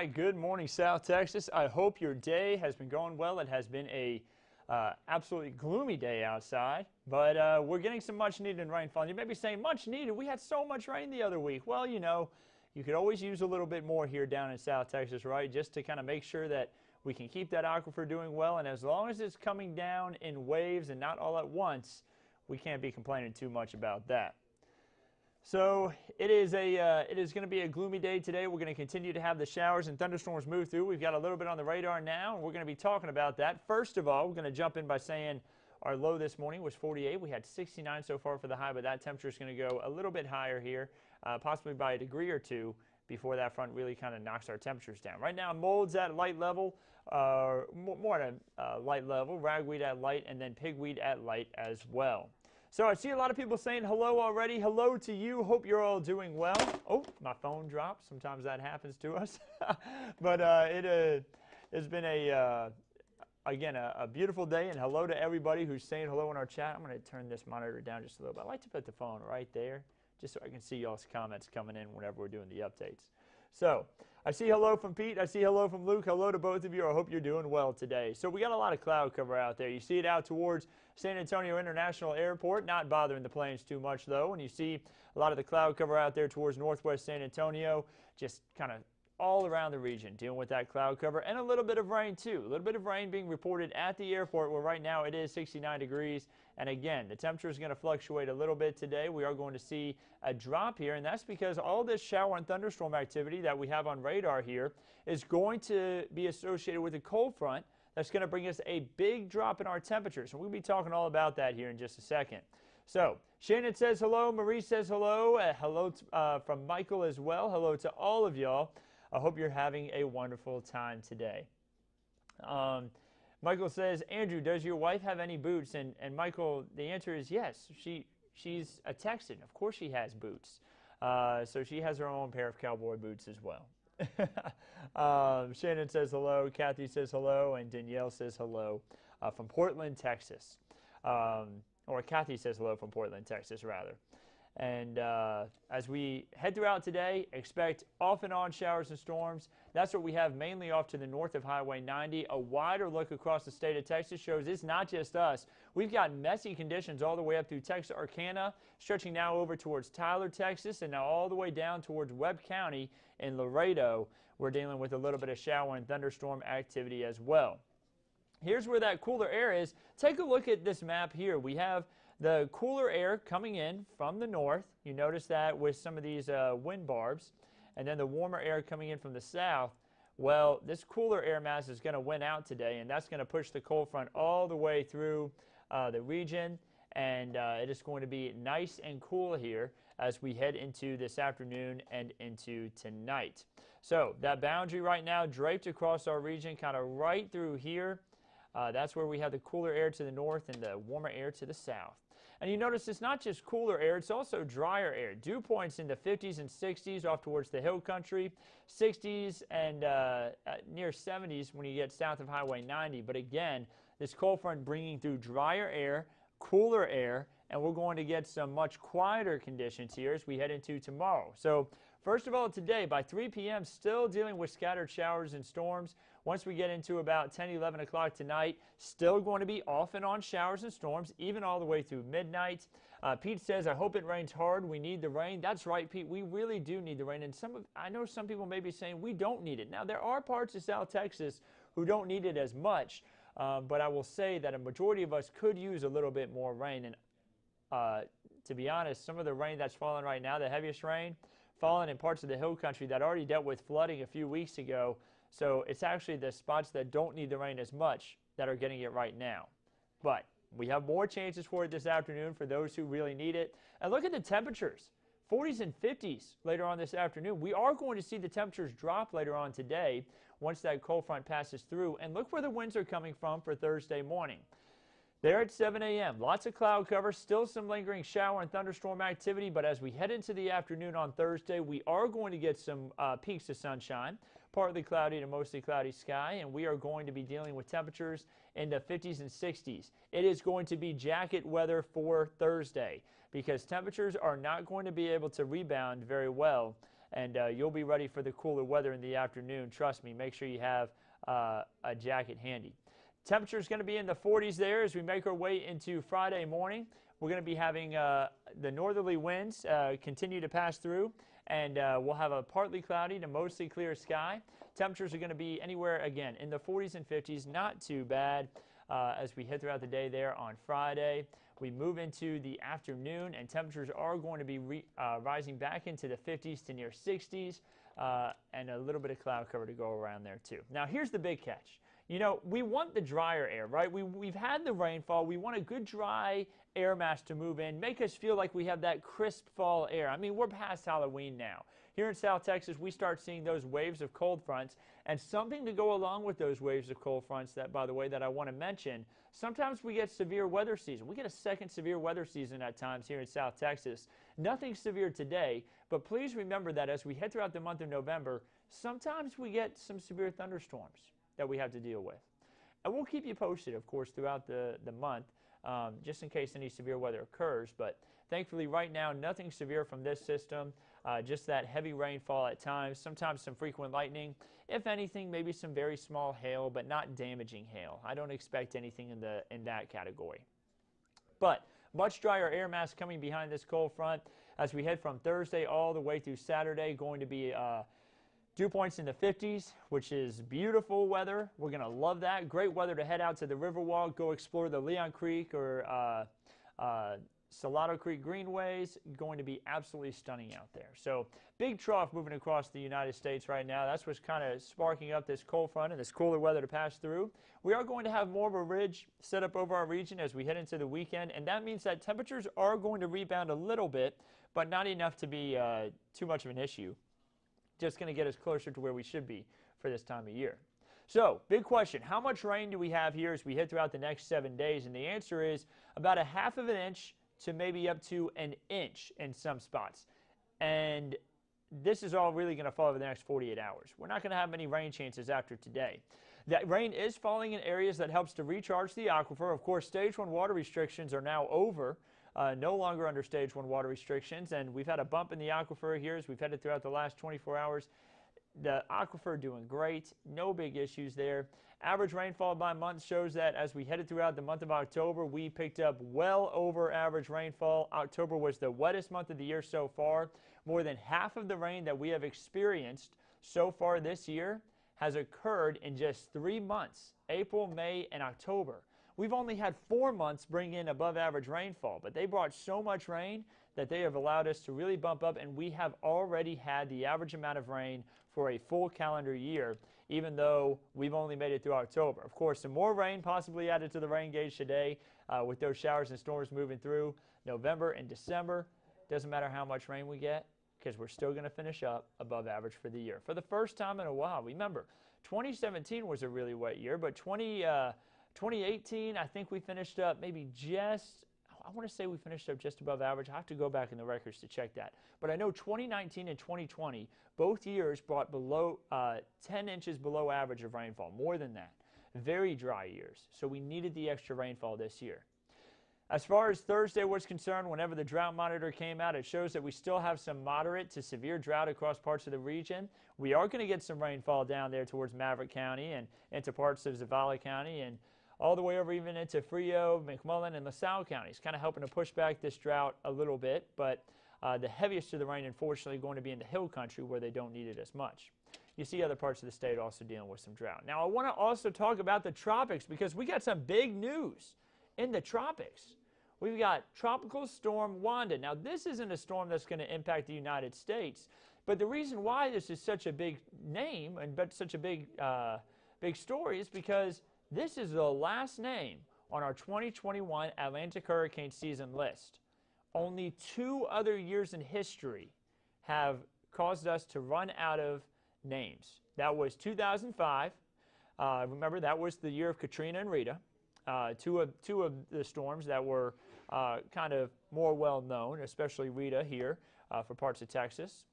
right, good morning, South Texas. I hope your day has been going well. It has been a absolutely gloomy day outside, but we're getting some much-needed rainfall. You may be saying, much needed? We had so much rain the other week. Well, you know, you could always use a little bit more here down in South Texas, right, just to kind of make sure that we can keep that aquifer doing well. And as long as it's coming down in waves and not all at once, we can't be complaining too much about that. So it is going to be a gloomy day today. We're going to continue to have the showers and thunderstorms move through. We've got a little bit on the radar now, and we're going to be talking about that. First of all, we're going to jump in by saying our low this morning was 48. We had 69 so far for the high, but that temperature is going to go a little bit higher here, possibly by a degree or two before that front really kind of knocks our temperatures down. Right now, mold's at light level, more at a light level, ragweed at light, and then pigweed at light as well. So I see a lot of people saying hello already. Hello to you. Hope you're all doing well. Oh, my phone dropped. Sometimes that happens to us. But it has been again, a beautiful day, and hello to everybody who's saying hello in our chat. I'm going to turn this monitor down just a little bit. I like to put the phone right there just so I can see y'all's comments coming in whenever we're doing the updates. So I see hello from Pete. I see hello from Luke. Hello to both of you. I hope you're doing well today. So we got a lot of cloud cover out there. You see it out towards San Antonio International Airport, not bothering the planes too much, though. And you see a lot of the cloud cover out there towards northwest San Antonio, just kind of all around the region dealing with that cloud cover, and a little bit of rain too. A little bit of rain being reported at the airport, where right now it is 69 degrees. And again, the temperature is going to fluctuate a little bit today. We are going to see a drop here, and that's because all this shower and thunderstorm activity that we have on radar here is going to be associated with a cold front that's going to bring us a big drop in our temperatures. And we'll be talking all about that here in just a second. So Shannon says hello. Marie says hello. Hello from Michael as well. Hello to all of y'all. I hope you're having a wonderful time today. Michael says, Andrew, does your wife have any boots? And Michael, the answer is yes. She's a Texan. Of course she has boots. So she has her own pair of cowboy boots as well. Shannon says hello. Kathy says hello. And Danielle says hello from Portland, Texas. Or Kathy says hello from Portland, Texas, rather. And as we head throughout today, expect off and on showers and storms. That's what we have mainly off to the north of Highway 90. A wider look across the state of Texas shows it's not just us. We've got messy conditions all the way up through Texarkana, stretching now over towards Tyler, Texas, and now all the way down towards Webb County in Laredo. We're dealing with a little bit of shower and thunderstorm activity as well. Here's where that cooler air is. Take a look at this map here. We have the cooler air coming in from the north. You notice that with some of these wind barbs. And then the warmer air coming in from the south. Well, this cooler air mass is going to win out today, and that's going to push the cold front all the way through the region. And it is going to be nice and cool here as we head into this afternoon and into tonight. So that boundary right now draped across our region, kind of right through here. That's where we have the cooler air to the north and the warmer air to the south. And you notice it's not just cooler air, it's also drier air. Dew points in the 50s and 60s off towards the hill country, 60s and near 70s when you get south of Highway 90. But again, this cold front bringing through drier air, cooler air, and we're going to get some much quieter conditions here as we head into tomorrow. So first of all, today by 3 p.m., still dealing with scattered showers and storms. Once we get into about 10, 11 o'clock tonight, still going to be off and on showers and storms, even all the way through midnight. Pete says, I hope it rains hard. We need the rain. That's right, Pete. We really do need the rain. And I know some people may be saying we don't need it. Now, there are parts of South Texas who don't need it as much, but I will say that a majority of us could use a little bit more rain. And to be honest, some of the rain that's falling right now, the heaviest rain, falling in parts of the hill country that already dealt with flooding a few weeks ago. So it's actually the spots that don't need the rain as much that are getting it right now. But we have more chances for it this afternoon for those who really need it. And look at the temperatures, 40s and 50s later on this afternoon. We are going to see the temperatures drop later on today once that cold front passes through. And look where the winds are coming from for Thursday morning. There at 7 a.m., lots of cloud cover, still some lingering shower and thunderstorm activity, but as we head into the afternoon on Thursday, we are going to get some peaks of sunshine, partly cloudy to mostly cloudy sky, and we are going to be dealing with temperatures in the 50s and 60s. It is going to be jacket weather for Thursday because temperatures are not going to be able to rebound very well, and you'll be ready for the cooler weather in the afternoon. Trust me, make sure you have a jacket handy. Temperature is going to be in the 40s there as we make our way into Friday morning. We're going to be having the northerly winds continue to pass through, and we'll have a partly cloudy to mostly clear sky. Temperatures are going to be anywhere, again, in the 40s and 50s. Not too bad as we head throughout the day there on Friday. We move into the afternoon, and temperatures are going to be rising back into the 50s to near 60s, and a little bit of cloud cover to go around there, too. Now, here's the big catch. You know, we want the drier air, right? We've had the rainfall. We want a good dry air mass to move in, make us feel like we have that crisp fall air. I mean, we're past Halloween now. Here in South Texas, we start seeing those waves of cold fronts, and something to go along with those waves of cold fronts that, by the way, that I want to mention, sometimes we get severe weather season. We get a second severe weather season at times here in South Texas. Nothing severe today, but please remember that as we head throughout the month of November, sometimes we get some severe thunderstorms that we have to deal with. And we'll keep you posted, of course, throughout the month, just in case any severe weather occurs. But thankfully, right now, nothing severe from this system, just that heavy rainfall at times, sometimes some frequent lightning. If anything, maybe some very small hail, but not damaging hail. I don't expect anything in that category. But much drier air mass coming behind this cold front as we head from Thursday all the way through Saturday, going to be dew points in the 50s, which is beautiful weather. We're going to love that. Great weather to head out to the Riverwalk, go explore the Leon Creek or Salado Creek greenways. Going to be absolutely stunning out there. So big trough moving across the United States right now. That's what's kind of sparking up this cold front and this cooler weather to pass through. We are going to have more of a ridge set up over our region as we head into the weekend, and that means that temperatures are going to rebound a little bit, but not enough to be too much of an issue. Just going to get us closer to where we should be for this time of year. So, big question, how much rain do we have here as we head throughout the next 7 days? And the answer is about a half of an inch to maybe up to an inch in some spots. And this is all really going to fall over the next 48 hours. We're not going to have many rain chances after today. That rain is falling in areas that helps to recharge the aquifer. Of course, stage 1 water restrictions are now over. No longer under stage 1 water restrictions, and we've had a bump in the aquifer here as we've headed throughout the last 24 hours. The aquifer doing great, no big issues there. Average rainfall by month shows that as we headed throughout the month of October, we picked up well over average rainfall. October was the wettest month of the year so far. More than half of the rain that we have experienced so far this year has occurred in just 3 months, April, May, and October. We've only had 4 months bring in above average rainfall, but they brought so much rain that they have allowed us to really bump up, and we have already had the average amount of rain for a full calendar year, even though we've only made it through October. Of course, some more rain possibly added to the rain gauge today with those showers and storms moving through November and December. Doesn't matter how much rain we get because we're still going to finish up above average for the year. For the first time in a while, remember, 2017 was a really wet year, but 2018, I think we finished up maybe just, I want to say we finished up just above average. I have to go back in the records to check that. But I know 2019 and 2020, both years brought below 10 inches below average of rainfall, more than that. Very dry years. So we needed the extra rainfall this year. As far as Thursday was concerned, whenever the drought monitor came out, it shows that we still have some moderate to severe drought across parts of the region. We are going to get some rainfall down there towards Maverick County and into parts of Zavala County and all the way over even into Frio, McMullen, and LaSalle counties, kind of helping to push back this drought a little bit. But the heaviest of the rain, unfortunately, going to be in the hill country where they don't need it as much. You see other parts of the state also dealing with some drought. Now, I want to also talk about the tropics because we got some big news in the tropics. We've got Tropical Storm Wanda. Now, this isn't a storm that's going to impact the United States, but the reason why this is such a big name and such a big story is because this is the last name on our 2021 Atlantic hurricane season list. Only 2 other years in history have caused us to run out of names. That was 2005. Remember, that was the year of Katrina and Rita. Two of the storms that were kind of more well known, especially Rita here for parts of Texas.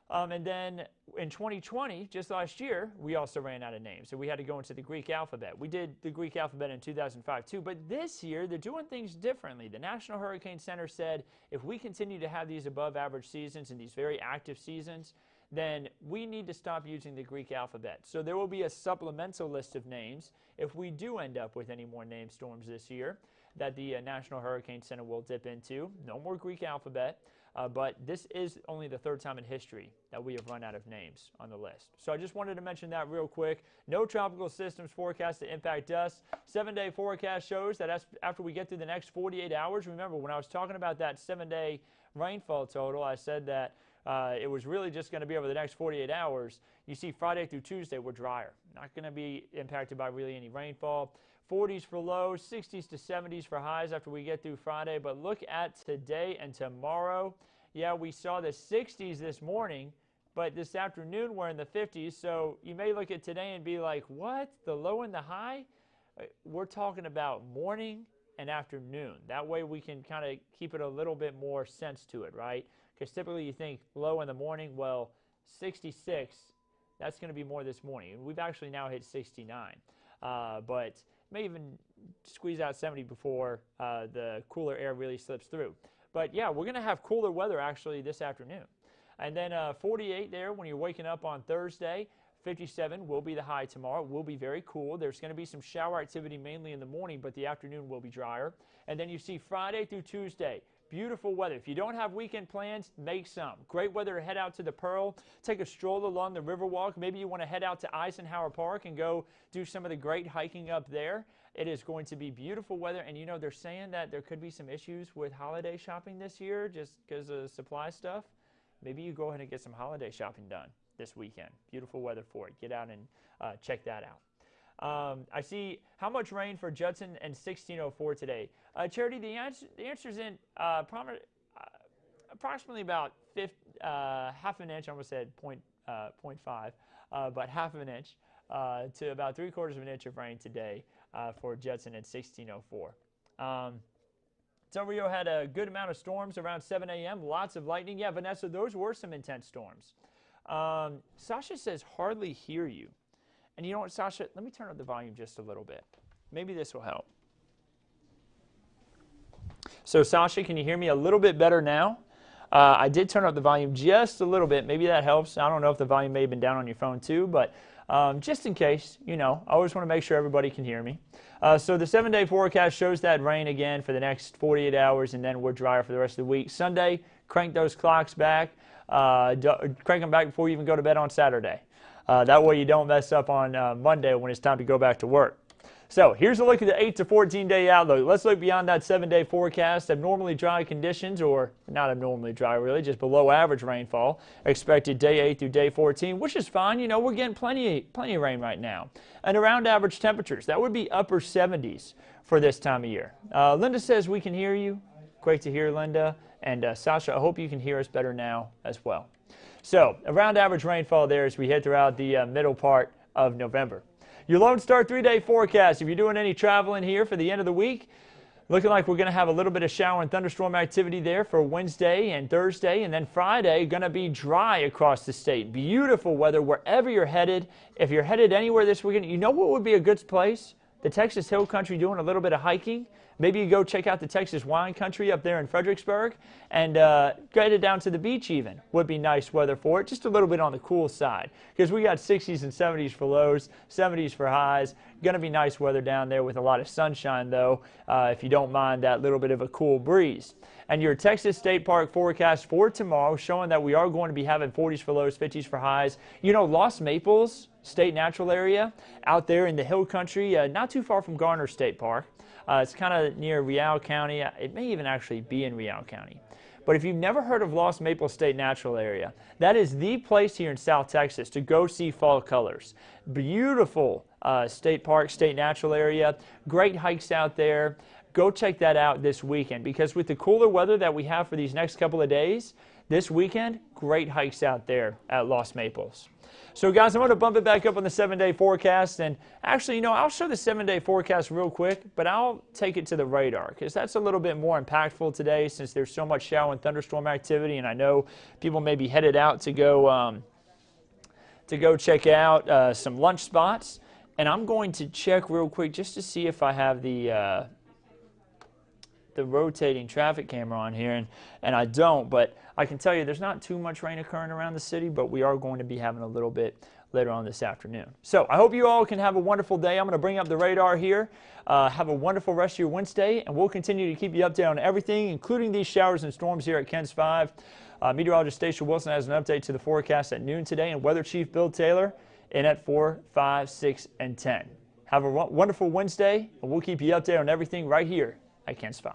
And then in 2020, just last year, we also ran out of names. So we had to go into the Greek alphabet. We did the Greek alphabet in 2005 too, but this year they're doing things differently. The National Hurricane Center said if we continue to have these above average seasons and these very active seasons, then we need to stop using the Greek alphabet. So there will be a supplemental list of names if we do end up with any more named storms this year that the National Hurricane Center will dip into. No more Greek alphabet, but this is only the 3rd time in history that we have run out of names on the list. So I just wanted to mention that real quick. No tropical systems forecast to impact us. 7-day forecast shows that after we get through the next 48 hours, remember when I was talking about that 7-day rainfall total, I said that it was really just going to be over the next 48 hours. You see Friday through Tuesday, we're drier. Not going to be impacted by really any rainfall. 40s for lows, 60s to 70s for highs after we get through Friday. But look at today and tomorrow. Yeah, we saw the 60s this morning, but this afternoon we're in the 50s. So you may look at today and be like, what? The low and the high? We're talking about morning and afternoon. That way we can kind of keep it a little bit more sense to it, right? Because typically you think low in the morning, well, 66, that's going to be more this morning. We've actually now hit 69, but may even squeeze out 70 before the cooler air really slips through. But yeah, we're going to have cooler weather actually this afternoon. And then 48 there when you're waking up on Thursday. 57 will be the high tomorrow. It will be very cool. There's going to be some shower activity mainly in the morning, but the afternoon will be drier. And then you see Friday through Tuesday. Beautiful weather. If you don't have weekend plans, make some. Great weather to head out to the Pearl, take a stroll along the Riverwalk. Maybe you want to head out to Eisenhower Park and go do some of the great hiking up there. It is going to be beautiful weather, and you know they're saying that there could be some issues with holiday shopping this year just because of supply stuff. Maybe you go ahead and get some holiday shopping done this weekend. Beautiful weather for it. Get out and check that out. I see how much rain for Judson and 1604 today. Charity, the answer's in approximately about half an inch. I almost said 0.5, but half of an inch. to about 3/4 of an inch of rain today for Jetson at 1604. Del Rio had a good amount of storms around 7 a.m. Lots of lightning. Yeah, Vanessa, those were some intense storms. Sasha says, hardly hear you. And you know what, Sasha? Let me turn up the volume just a little bit. Maybe this will help. So, Sasha, can you hear me a little bit better now? I did turn up the volume just a little bit. Maybe that helps. I don't know if the volume may have been down on your phone too, but just in case, you know, I always want to make sure everybody can hear me. So the 7-day forecast shows that rain again for the next 48 hours, and then we're drier for the rest of the week. Sunday, crank those clocks back. Crank them back before you even go to bed on Saturday. That way you don't mess up on Monday when it's time to go back to work. So here's a look at the 8 to 14-day outlook. Let's look beyond that 7-day forecast. Abnormally dry conditions, or not abnormally dry really, just below average rainfall expected day 8 through day 14, which is fine. You know, we're getting plenty of rain right now. And around average temperatures, that would be upper 70s for this time of year. Linda says we can hear you. Great to hear, Linda. And Sasha, I hope you can hear us better now as well. So around average rainfall there as we head throughout the middle part of November. Your Lone Star 3-day forecast, if you're doing any traveling here for the end of the week, looking like we're going to have a little bit of shower and thunderstorm activity there for Wednesday and Thursday, and then Friday going to be dry across the state. Beautiful weather wherever you're headed. If you're headed anywhere this weekend, you know what would be a good place? The Texas Hill Country, doing a little bit of hiking. Maybe you go check out the Texas Wine Country up there in Fredericksburg, and get it down to the beach even. Would be nice weather for it, just a little bit on the cool side, because we got 60s and 70s for lows, 70s for highs. Going to be nice weather down there with a lot of sunshine, though, if you don't mind that little bit of a cool breeze. And your Texas State Park forecast for tomorrow showing that we are going to be having 40s for lows, 50s for highs. You know, Los Maples State Natural Area out there in the Hill Country, not too far from Garner State Park. It's kind of near Real County. It may even actually be in Real County. But if you've never heard of Los Maples State Natural Area, that is the place here in South Texas to go see fall colors. Beautiful state park, state natural area. Great hikes out there. Go check that out this weekend, because with the cooler weather that we have for these next couple of days, this weekend, great hikes out there at Los Maples. So, guys, I'm going to bump it back up on the 7-day forecast. And actually, you know, I'll show the 7-day forecast real quick, but I'll take it to the radar, because that's a little bit more impactful today since there's so much shower and thunderstorm activity. And I know people may be headed out to go check out some lunch spots. And I'm going to check real quick just to see if I have the rotating traffic camera on here, and I don't, but I can tell you there's not too much rain occurring around the city, but we are going to be having a little bit later on this afternoon. So I hope you all can have a wonderful day. I'm going to bring up the radar here. Have a wonderful rest of your Wednesday, and we'll continue to keep you updated on everything, including these showers and storms here at KENS 5. Meteorologist Stacia Wilson has an update to the forecast at noon today, and Weather Chief Bill Taylor in at 4, 5, 6, and 10. Have a wonderful Wednesday, and we'll keep you updated on everything right here at KENS 5.